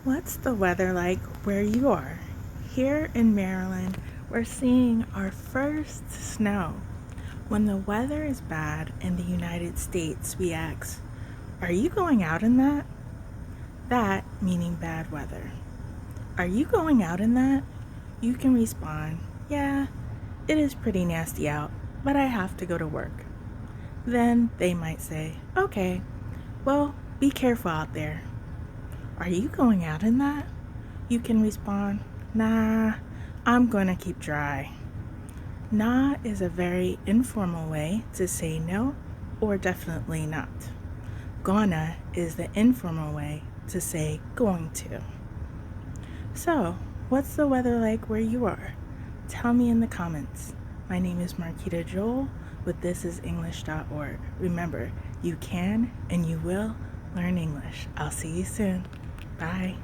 What's the weather like where you are? Here in Maryland, we're seeing our first snow. When the weather is bad in the United States, we ask, are you going out in that? That meaning bad weather. Are you going out in that? You can respond, yeah, it is pretty nasty out, but I have to go to work. Then they might say, okay, well, be careful out there. Are you going out in that? You can respond, nah, I'm going to keep dry. Nah is a very informal way to say no or definitely not. Gonna is the informal way to say going to. So, what's the weather like where you are? Tell me in the comments. My name is Marquita Joel with thisisenglish.org. Remember, you can and you will learn English. I'll see you soon. Bye.